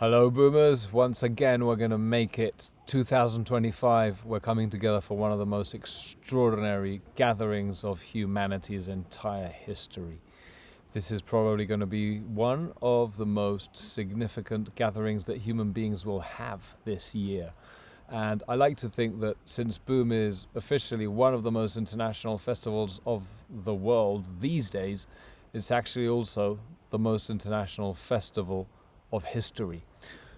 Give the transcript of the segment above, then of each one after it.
Hello boomers, once again we're going to make it 2025. We're coming together for one of the most extraordinary gatherings of humanity's entire history. This is probably going to be one of the most significant gatherings that human beings will have this year. And I like to think that since Boom is officially one of the most international festivals of the world these days, it's actually also the most international festival of history.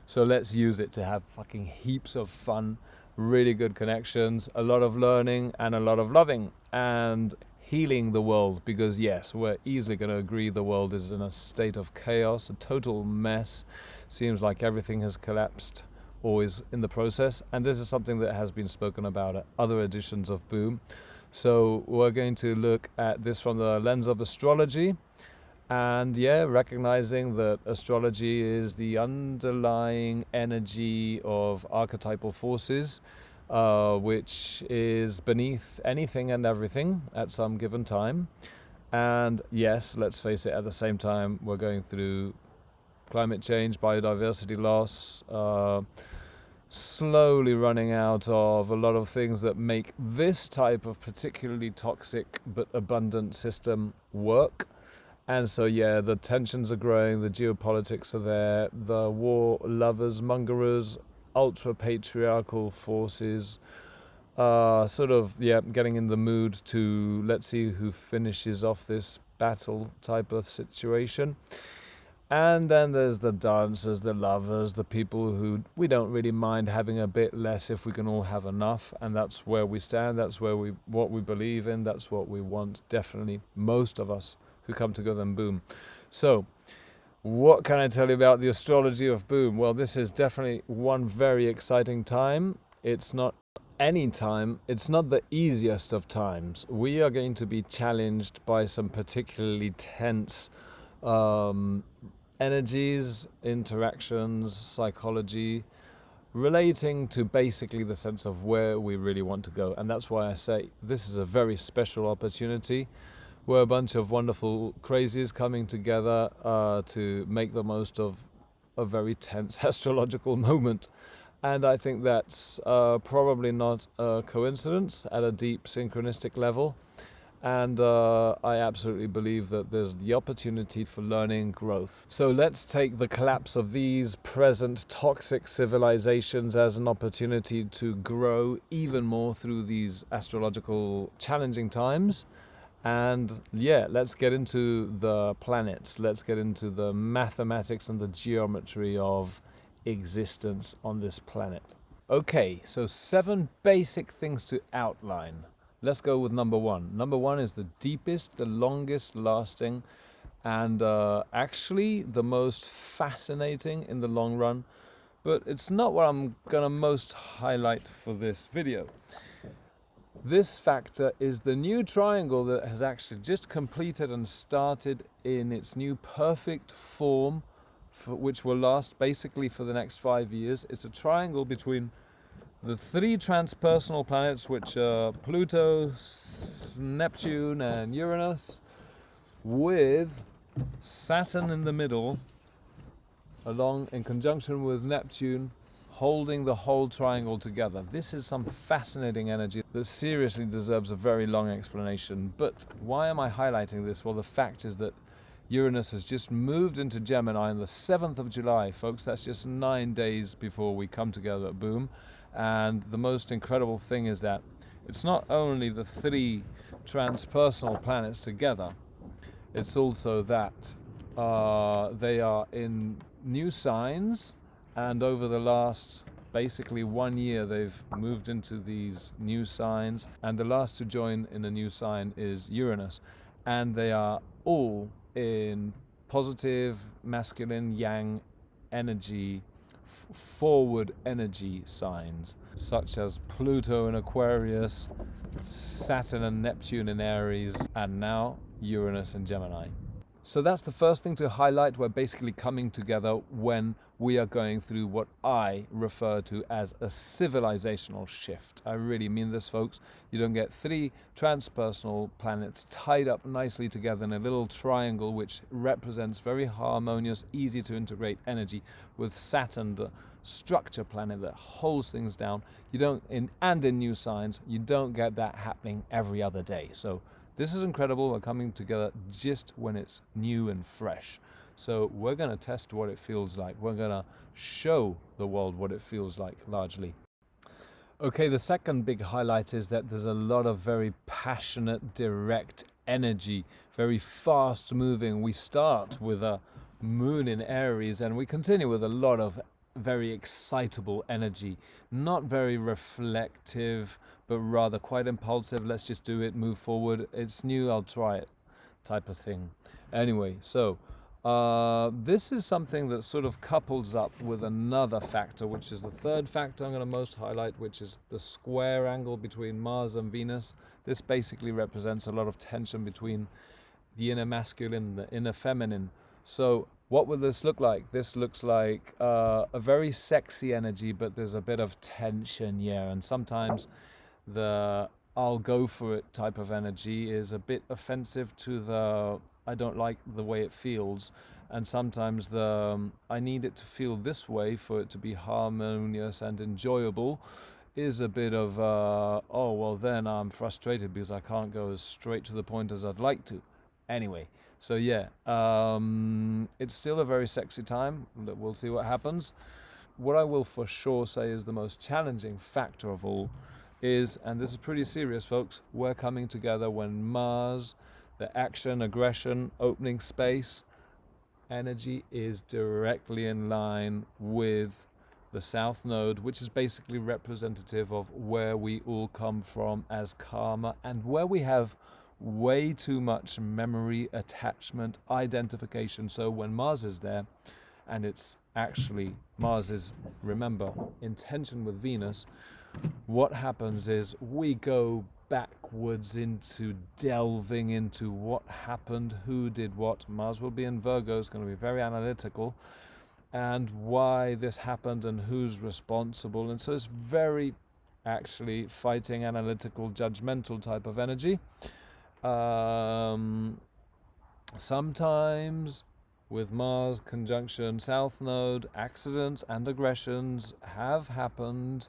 So let's use it to have fucking heaps of fun, really good connections, a lot of learning and a lot of loving and healing the world, because yes, we're easily going to agree the world is in a state of chaos, a total mess. Seems like everything has collapsed or is in the process, and this is something that has been spoken about at other editions of Boom. So we're going to look at this from the lens of astrology. And yeah, recognizing that astrology is the underlying energy of archetypal forces, which is beneath anything and everything at some given time. And yes, let's face it, at the same time, we're going through climate change, biodiversity loss, slowly running out of a lot of things that make this type of particularly toxic but abundant system work. And so, yeah, the tensions are growing, the geopolitics are there, the war lovers, mongerers, ultra-patriarchal forces getting in the mood to let's see who finishes off this battle type of situation. And then there's the dancers, the lovers, the people who we don't really mind having a bit less if we can all have enough. And that's where we stand, that's what we believe in, that's what we want, definitely, most of us who come together and Boom. So, what can I tell you about the astrology of Boom? Well, this is definitely one very exciting time. It's not any time, it's not the easiest of times. We are going to be challenged by some particularly tense energies, interactions, psychology, relating to basically the sense of where we really want to go. And that's why I say this is a very special opportunity. We're a bunch of wonderful crazies coming together to make the most of a very tense astrological moment. And I think that's probably not a coincidence at a deep synchronistic level. And I absolutely believe that there's the opportunity for learning growth. So let's take the collapse of these present toxic civilizations as an opportunity to grow even more through these astrological challenging times. And yeah, let's get into the planets. Let's get into the mathematics and the geometry of existence on this planet. Okay, so 7 basic things to outline. Let's go with number 1. Number 1 is the deepest, the longest lasting, and actually the most fascinating in the long run. But it's not what I'm gonna most highlight for this video. This factor is the new triangle that has actually just completed and started in its new perfect form, which will last basically for the next 5 years. It's a triangle between the 3 transpersonal planets, which are Pluto, Neptune and Uranus, with Saturn in the middle, along in conjunction with Neptune, holding the whole triangle together. This is some fascinating energy that seriously deserves a very long explanation. But why am I highlighting this? Well, the fact is that Uranus has just moved into Gemini on the 7th of July, folks. That's just 9 days before we come together at Boom. And the most incredible thing is that it's not only the 3 transpersonal planets together, it's also that they are in new signs. And over the last basically 1 year, they've moved into these new signs. And the last to join in a new sign is Uranus. And they are all in positive, masculine, yang energy, forward energy signs, such as Pluto in Aquarius, Saturn and Neptune in Aries, and now Uranus in Gemini. So that's the first thing to highlight. We're basically coming together when we are going through what I refer to as a civilizational shift. I really mean this, folks. You don't get 3 transpersonal planets tied up nicely together in a little triangle, which represents very harmonious, easy to integrate energy, with Saturn, the structure planet that holds things down. You don't, in new signs, you don't get that happening every other day. So this is incredible. We're coming together just when it's new and fresh. So we're going to test what it feels like. We're going to show the world what it feels like, largely. Okay, the second big highlight is that there's a lot of very passionate, direct energy, very fast moving. We start with a moon in Aries and we continue with a lot of very excitable energy, not very reflective, but rather quite impulsive. Let's just do it, move forward. It's new, I'll try it type of thing. Anyway, so this is something that sort of couples up with another factor, which is the third factor I'm going to most highlight, which is the square angle between Mars and Venus. This basically represents a lot of tension between the inner masculine and the inner feminine. So what will this look like? This looks like a very sexy energy, but there's a bit of tension, yeah. And sometimes the I'll go for it type of energy is a bit offensive to the I don't like the way it feels. And sometimes the I need it to feel this way for it to be harmonious and enjoyable is a bit of, oh, well, then I'm frustrated because I can't go as straight to the point as I'd like to. Anyway, so yeah, it's still a very sexy time. We'll see what happens. What I will for sure say is the most challenging factor of all is, and this is pretty serious, folks, we're coming together when Mars, the action, aggression, opening space, energy is directly in line with the South Node, which is basically representative of where we all come from as karma and where we have way too much memory, attachment, identification. So when Mars is there, and it's actually, Mars is, remember, in tension with Venus, what happens is we go backwards into delving into what happened, who did what. Mars will be in Virgo, it's going to be very analytical, and why this happened and who's responsible. And so it's very actually fighting, analytical, judgmental type of energy. Sometimes with Mars conjunction South Node, accidents and aggressions have happened,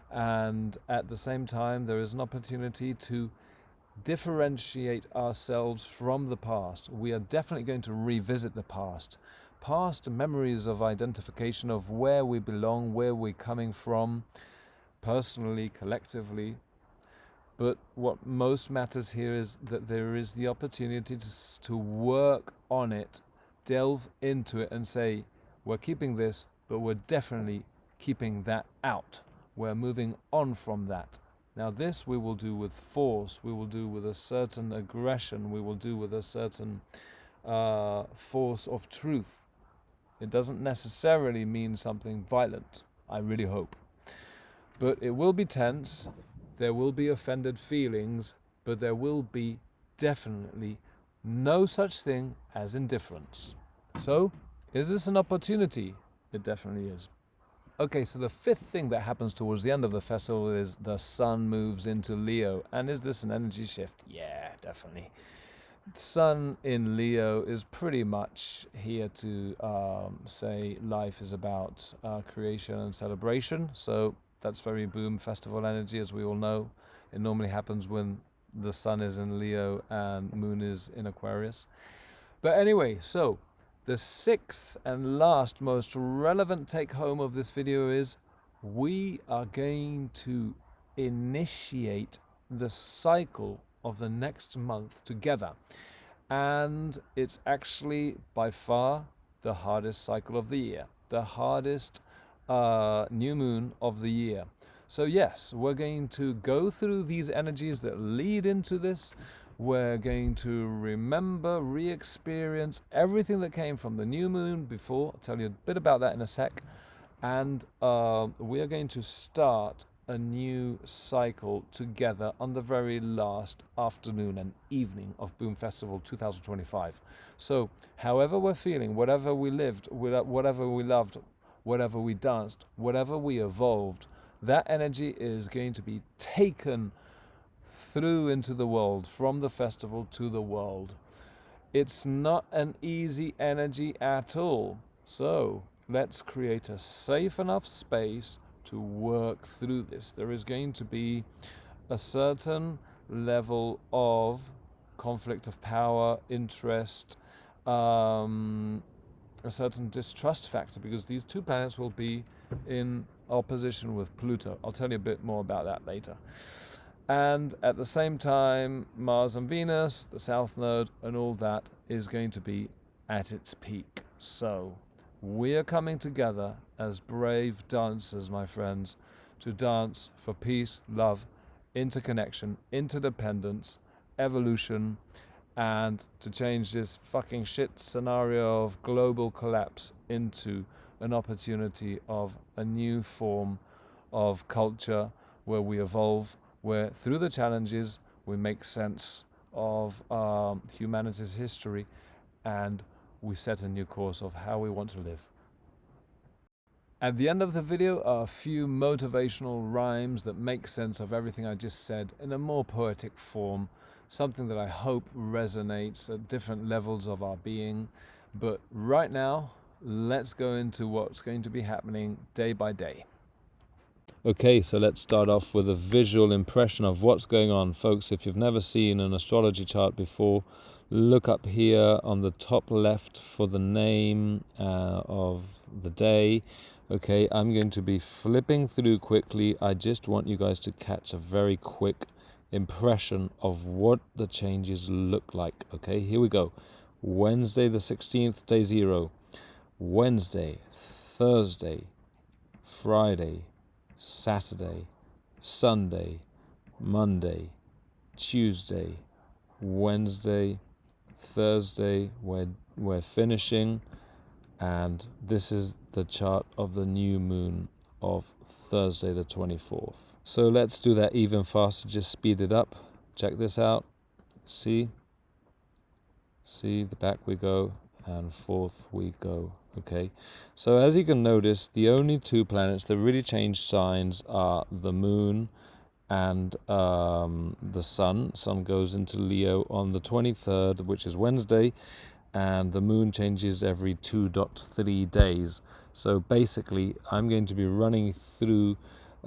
and at the same time there is an opportunity to differentiate ourselves from the past. We are definitely going to revisit the past memories of identification of where we belong, where we're coming from, personally, collectively. But what most matters here is that there is the opportunity to work on it, delve into it and say, we're keeping this, but we're definitely keeping that out. We're moving on from that. Now this we will do with force, we will do with a certain aggression, we will do with a certain force of truth. It doesn't necessarily mean something violent, I really hope. But it will be tense. There will be offended feelings, but there will be definitely no such thing as indifference. So, is this an opportunity? It definitely is. Okay, so the fifth thing that happens towards the end of the festival is the sun moves into Leo. And is this an energy shift? Yeah, definitely. Sun in Leo is pretty much here to say life is about creation and celebration. So that's very boom festival energy, as we all know. It normally happens when the sun is in Leo and moon is in Aquarius. But anyway, so the sixth and last most relevant take home of this video is we are going to initiate the cycle of the next month together. And it's actually by far the hardest cycle of the year, the hardest new moon of the year. So yes, we're going to go through these energies that lead into this. We're going to remember, re-experience everything that came from the new moon before. I'll tell you a bit about that in a sec. And we are going to start a new cycle together on the very last afternoon and evening of Boom Festival 2025. So however we're feeling, whatever we lived, whatever we loved, whatever we danced, whatever we evolved, that energy is going to be taken through into the world, from the festival to the world. It's not an easy energy at all. So let's create a safe enough space to work through this. There is going to be a certain level of conflict of power, interest, a certain distrust factor, because these two planets will be in opposition with Pluto. I'll tell you a bit more about that later. And at the same time, Mars and Venus, the South Node, and all that is going to be at its peak. So we are coming together as brave dancers, my friends, to dance for peace, love, interconnection, interdependence, evolution, and to change this fucking shit scenario of global collapse into an opportunity of a new form of culture where we evolve, where through the challenges we make sense of humanity's history, and we set a new course of how we want to live. At the end of the video are a few motivational rhymes that make sense of everything I just said in a more poetic form, something that I hope resonates at different levels of our being. But right now, let's go into what's going to be happening day by day. Okay, so let's start off with a visual impression of what's going on. Folks, if you've never seen an astrology chart before, look up here on the top left for the name of the day. Okay, I'm going to be flipping through quickly. I just want you guys to catch a very quick impression of what the changes look like. Okay, here we go. Wednesday the 16th, day 0. Wednesday, Thursday, Friday, Saturday, Sunday, Monday, Tuesday, Wednesday, Thursday, we're finishing, and this is the chart of the new moon of Thursday the 24th. So let's do that even faster, just speed it up. Check this out. See, the back we go, and forth we go. Okay, so as you can notice, the only two planets that really change signs are the moon and the sun. Sun goes into Leo on the 23rd, which is Wednesday, and the moon changes every 2.3 days. So basically, I'm going to be running through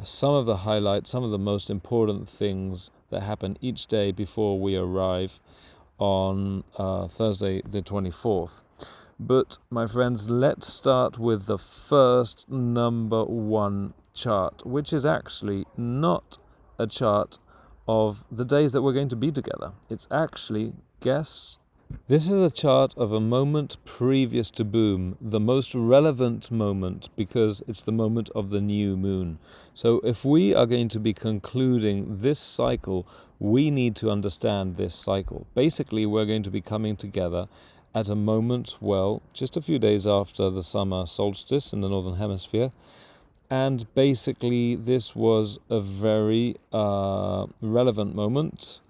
some of the highlights, some of the most important things that happen each day before we arrive on Thursday the 24th. But my friends, let's start with the first number 1 chart, which is actually not a chart of the days that we're going to be together. It's actually, guess, this is a chart of a moment previous to Boom, the most relevant moment because it's the moment of the new moon. So if we are going to be concluding this cycle, we need to understand this cycle. Basically, we're going to be coming together at a moment, well, just a few days after the summer solstice in the Northern Hemisphere. And basically, this was a very relevant moment.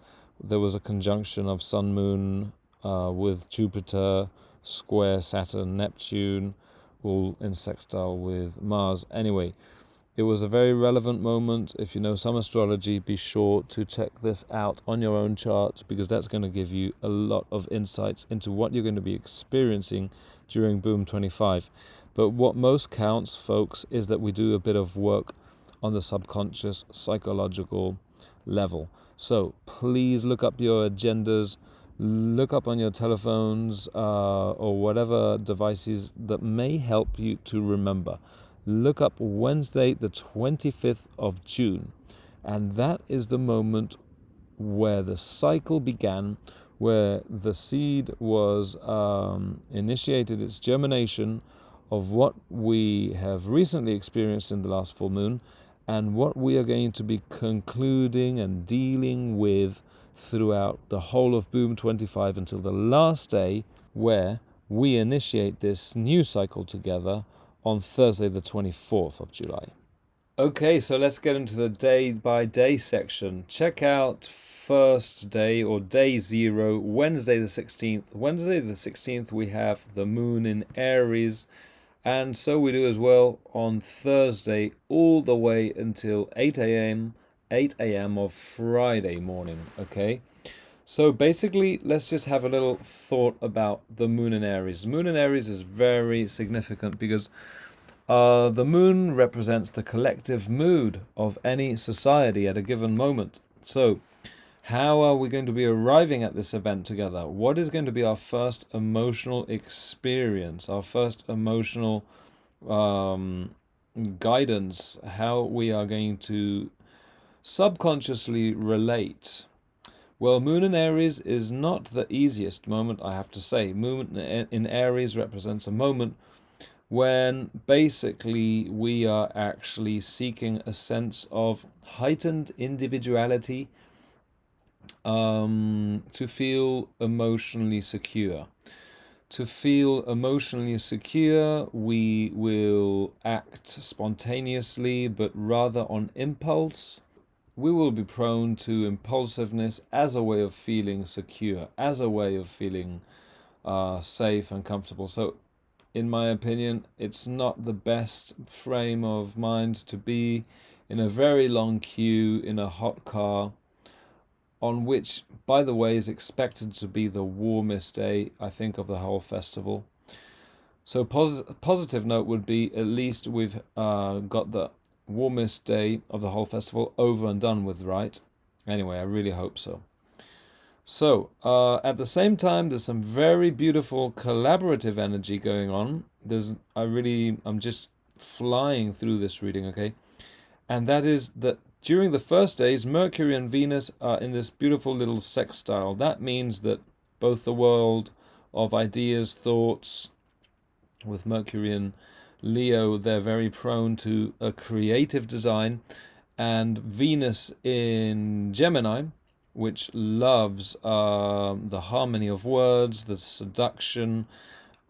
There was a conjunction of Sun, Moon with Jupiter, square Saturn, Neptune, all in sextile with Mars. Anyway, it was a very relevant moment. If you know some astrology, be sure to check this out on your own chart, because that's going to give you a lot of insights into what you're going to be experiencing during Boom 25. But what most counts, folks, is that we do a bit of work on the subconscious psychological level. So please look up your agendas, look up on your telephones or whatever devices that may help you to remember. Look up Wednesday the 25th of June, and that is the moment where the cycle began, where the seed was initiated its germination of what we have recently experienced in the last full moon, and what we are going to be concluding and dealing with throughout the whole of Boom 25 until the last day, where we initiate this new cycle together on Thursday the 24th of July. Okay, so let's get into the day by day section. Check out first day or day 0, Wednesday the 16th. Wednesday the 16th, we have the moon in Aries, and so we do as well on Thursday all the way until 8 a.m. of Friday morning, okay? So basically, let's just have a little thought about the moon in Aries. Moon in Aries is very significant because the moon represents the collective mood of any society at a given moment. So, how are we going to be arriving at this event together? What is going to be our first emotional experience, our first emotional guidance, how we are going to subconsciously relate? Well, Moon in Aries is not the easiest moment, I have to say. Moon in Aries represents a moment when basically we are actually seeking a sense of heightened individuality, to feel emotionally secure. To feel emotionally secure, we will act spontaneously, but rather on impulse. We will be prone to impulsiveness as a way of feeling secure, as a way of feeling safe and comfortable. So in my opinion, it's not the best frame of mind to be in a very long queue in a hot car, on which, by the way, is expected to be the warmest day, I think, of the whole festival. So positive note would be at least we've got the warmest day of the whole festival over and done with, right? Anyway, I really hope so. So, at the same time, there's some very beautiful collaborative energy going on. I'm just flying through this reading, okay? And that is that during the first days, Mercury and Venus are in this beautiful little sextile. That means that both the world of ideas, thoughts, with Mercury and Leo, they're very prone to a creative design, and Venus in Gemini, which loves the harmony of words, the seduction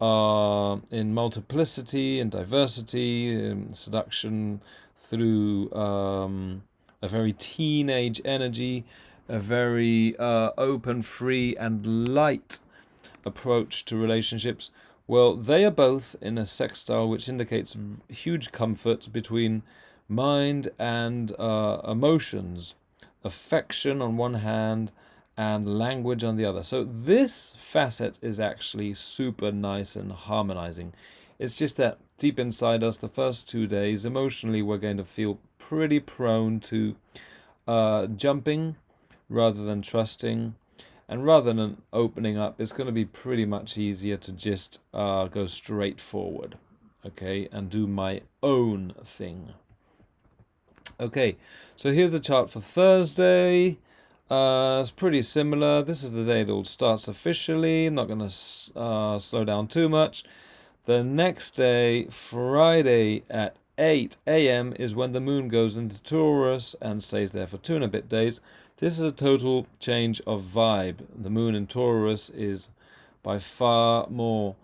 in multiplicity and diversity, seduction through a very teenage energy, a very open, free, and light approach to relationships. Well, they are both in a sextile, which indicates huge comfort between mind and emotions, affection on one hand and language on the other. So this facet is actually super nice and harmonizing. It's just that deep inside us, the first 2 days, emotionally, we're going to feel pretty prone to jumping rather than trusting. And rather than opening up, it's going to be pretty much easier to just go straight forward, okay, and do my own thing. Okay, so here's the chart for Thursday. It's pretty similar. This is the day it all starts officially. I'm not going to slow down too much. The next day, Friday at 8 a.m. is when the moon goes into Taurus and stays there for 2 and a bit days. This is a total change of vibe. The moon in Taurus is by far more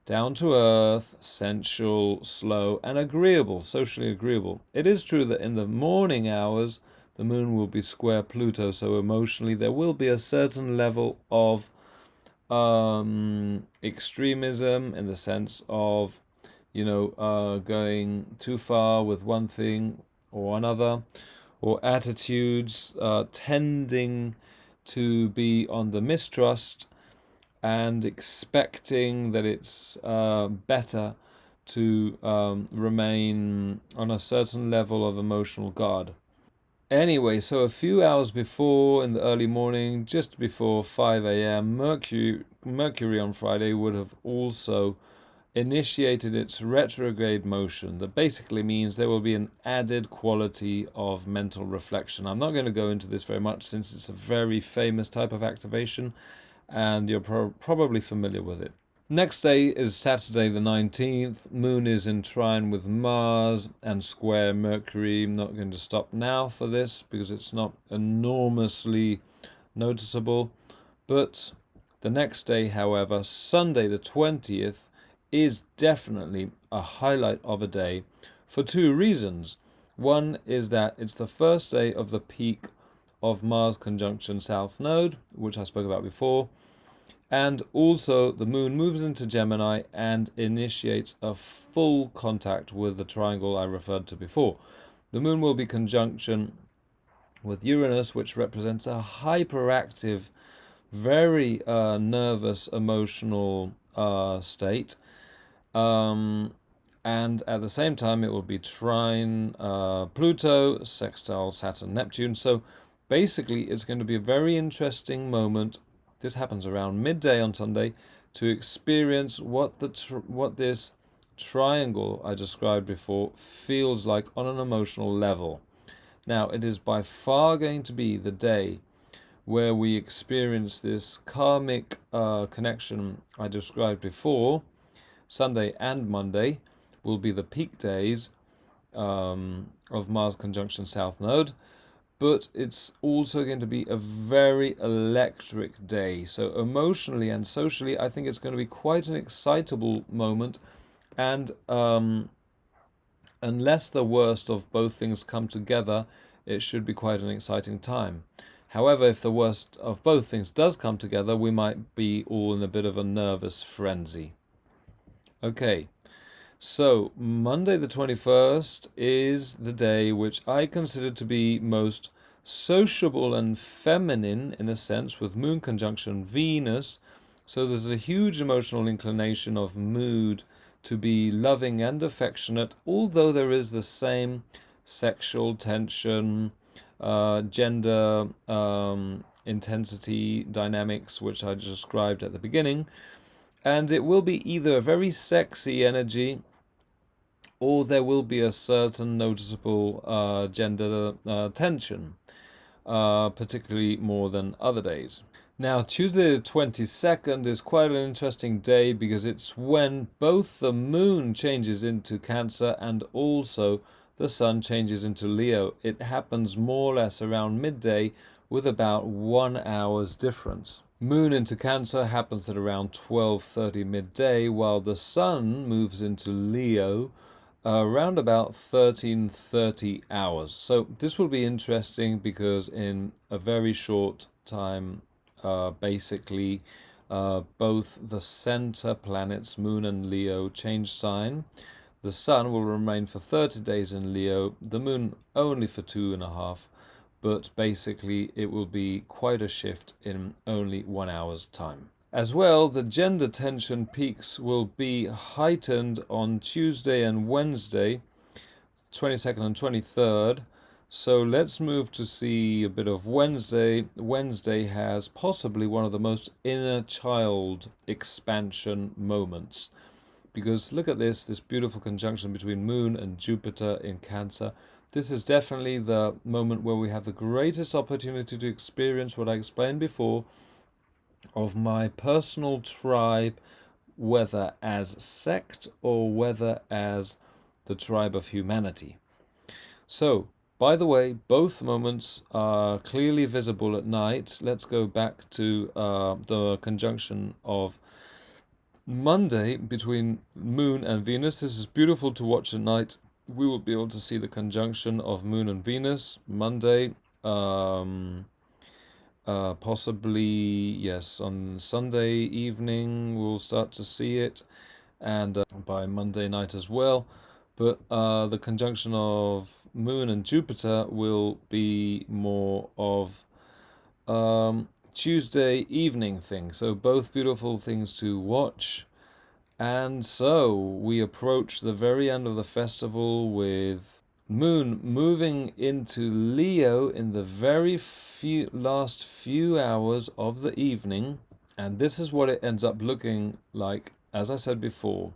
down to earth, sensual, slow, and agreeable, socially agreeable. It is true that in the morning hours, the moon will be square Pluto, so emotionally there will be a certain level of extremism in the sense of, going too far with one thing or another, or attitudes tending to be on the mistrust and expecting that it's better to remain on a certain level of emotional guard. Anyway, so a few hours before, in the early morning, just before 5 a.m., Mercury on Friday would have also initiated its retrograde motion. That basically means there will be an added quality of mental reflection. I'm not going to go into this very much since it's a very famous type of activation and you're probably familiar with it. Next day is Saturday the 19th. Moon is in trine with Mars and square Mercury. I'm not going to stop now for this because it's not enormously noticeable. But the next day, however, Sunday the 20th, is definitely a highlight of a day for 2 reasons. One is that it's the first day of the peak of Mars conjunction South Node, which I spoke about before. And also the moon moves into Gemini and initiates a full contact with the triangle I referred to before. The moon will be conjunction with Uranus, which represents a hyperactive, very nervous, emotional state. And at the same time, it will be trine Pluto, sextile Saturn, Neptune. So basically, it's going to be a very interesting moment. This happens around midday on Sunday, to experience what this triangle I described before feels like on an emotional level. Now, it is by far going to be the day where we experience this karmic connection I described before. Sunday and Monday will be the peak days of Mars conjunction South Node. But it's also going to be a very electric day. So emotionally and socially, I think it's going to be quite an excitable moment. And unless the worst of both things come together, it should be quite an exciting time. However, if the worst of both things does come together, we might be all in a bit of a nervous frenzy. Okay. So, Monday the 21st is the day which I consider to be most sociable and feminine in a sense, with Moon conjunction Venus. So there's a huge emotional inclination of mood to be loving and affectionate, although there is the same sexual tension, gender intensity dynamics which I described at the beginning. And it will be either a very sexy energy, or there will be a certain noticeable gender tension, particularly more than other days. Now, Tuesday the 22nd is quite an interesting day because it's when both the moon changes into Cancer and also the sun changes into Leo. It happens more or less around midday, with about 1 hour's difference. Moon into Cancer happens at around 12:30 midday, while the sun moves into Leo around about 13:30 hours. So this will be interesting because in a very short time, basically both the center planets, Moon and Leo, change sign. The sun will remain for 30 days in Leo, the moon only for 2.5, but basically it will be quite a shift in only 1 hour's time. As well, the gender tension peaks will be heightened on Tuesday and Wednesday, 22nd and 23rd. So let's move to see a bit of Wednesday. Wednesday has possibly one of the most inner child expansion moments. Because look at this beautiful conjunction between Moon and Jupiter in Cancer. This is definitely the moment where we have the greatest opportunity to experience what I explained before of my personal tribe, whether as sect or whether as the tribe of humanity. So, by the way, both moments are clearly visible at night. Let's go back to the conjunction of Monday between Moon and Venus. This is beautiful to watch at night. We will be able to see the conjunction of Moon and Venus Monday. Possibly, yes, on Sunday evening we'll start to see it, and by Monday night as well. But the conjunction of Moon and Jupiter will be more of Tuesday evening thing. So both beautiful things to watch. And so we approach the very end of the festival with Moon moving into Leo in the very last few hours of the evening. And this is what it ends up looking like. As I said before,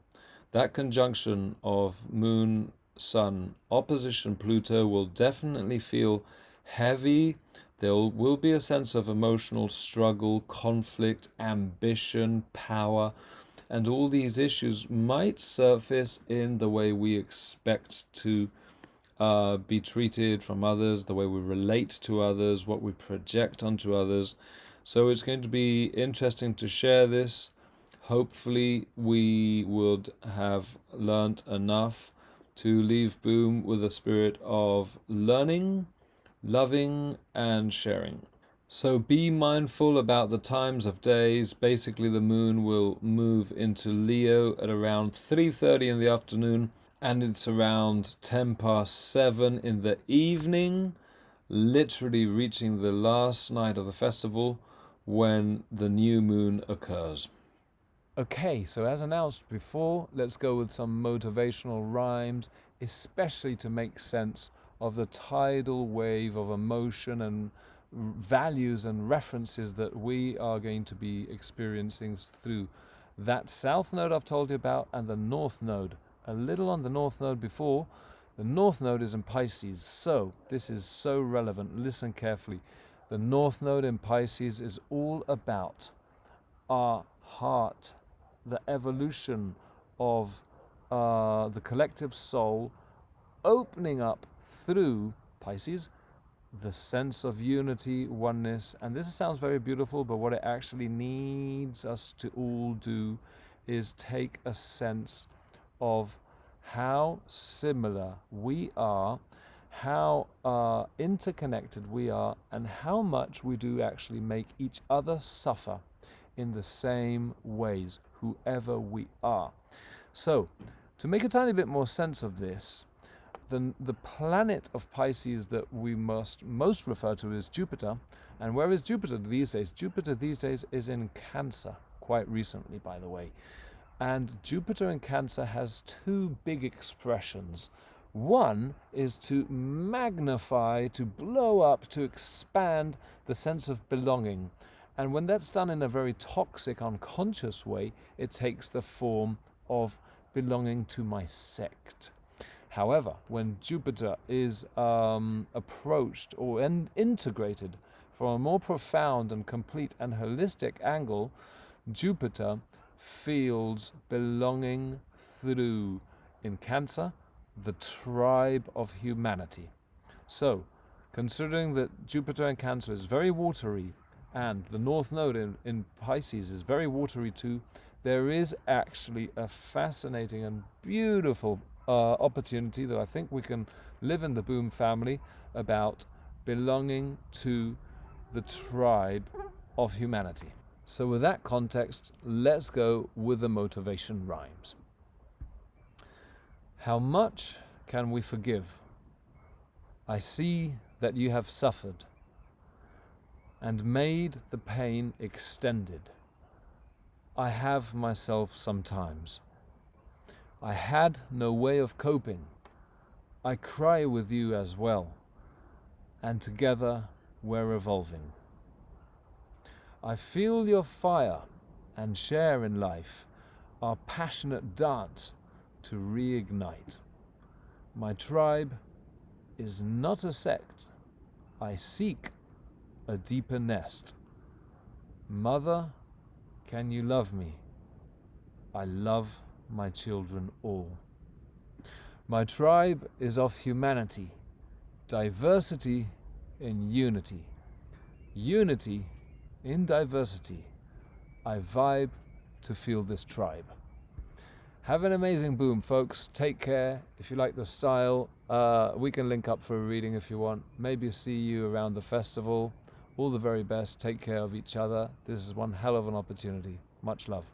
that conjunction of Moon, Sun, opposition Pluto will definitely feel heavy. There will be a sense of emotional struggle, conflict, ambition, power, and all these issues might surface in the way we expect to be treated from others, the way we relate to others, what we project onto others. So it's going to be interesting to share this. Hopefully we would have learnt enough to leave Boom with a spirit of learning, loving, and sharing. So be mindful about the times of days. Basically, the moon will move into Leo at around 3:30 in the afternoon, and it's around 10 past 7 in the evening, literally reaching the last night of the festival when the new moon occurs. Okay, so as announced before, let's go with some motivational rhymes, especially to make sense of the tidal wave of emotion and values and references that we are going to be experiencing through that south node I've told you about and the north node. A little on the north node before. The north node is in Pisces, so this is so relevant. Listen carefully. The north node in Pisces is all about our heart, the evolution of the collective soul opening up through Pisces, the sense of unity, oneness. And this sounds very beautiful, but what it actually needs us to all do is take a sense of how similar we are, how interconnected we are, and how much we do actually make each other suffer in the same ways, whoever we are. So, to make a tiny bit more sense of this, the planet of Pisces that we must most refer to is Jupiter. And where is Jupiter these days? Jupiter these days is in Cancer, quite recently, by the way. And Jupiter in Cancer has two big expressions. One is to magnify, to blow up, to expand the sense of belonging. And when that's done in a very toxic, unconscious way, it takes the form of belonging to my sect. However, when Jupiter is approached or integrated from a more profound and complete and holistic angle, Jupiter feels belonging through, in Cancer, the tribe of humanity. So, considering that Jupiter in Cancer is very watery, and the North Node in Pisces is very watery too, there is actually a fascinating and beautiful opportunity that I think we can live in the Boom family about belonging to the tribe of humanity. So with that context, let's go with the motivation rhymes. How much can we forgive? I see that you have suffered and made the pain extended. I have myself sometimes. I had no way of coping. I cry with you as well, and together we're evolving. I feel your fire and share in life our passionate dance to reignite. My tribe is not a sect. I seek a deeper nest. Mother, can you love me? I love my children all. My tribe is of humanity, diversity in unity, unity in diversity. I vibe to feel this tribe. Have an amazing Boom, folks. Take care. If you like the style, we can link up for a reading if you want. Maybe see you around the festival. All the very best. Take care of each other. This is one hell of an opportunity. Much love.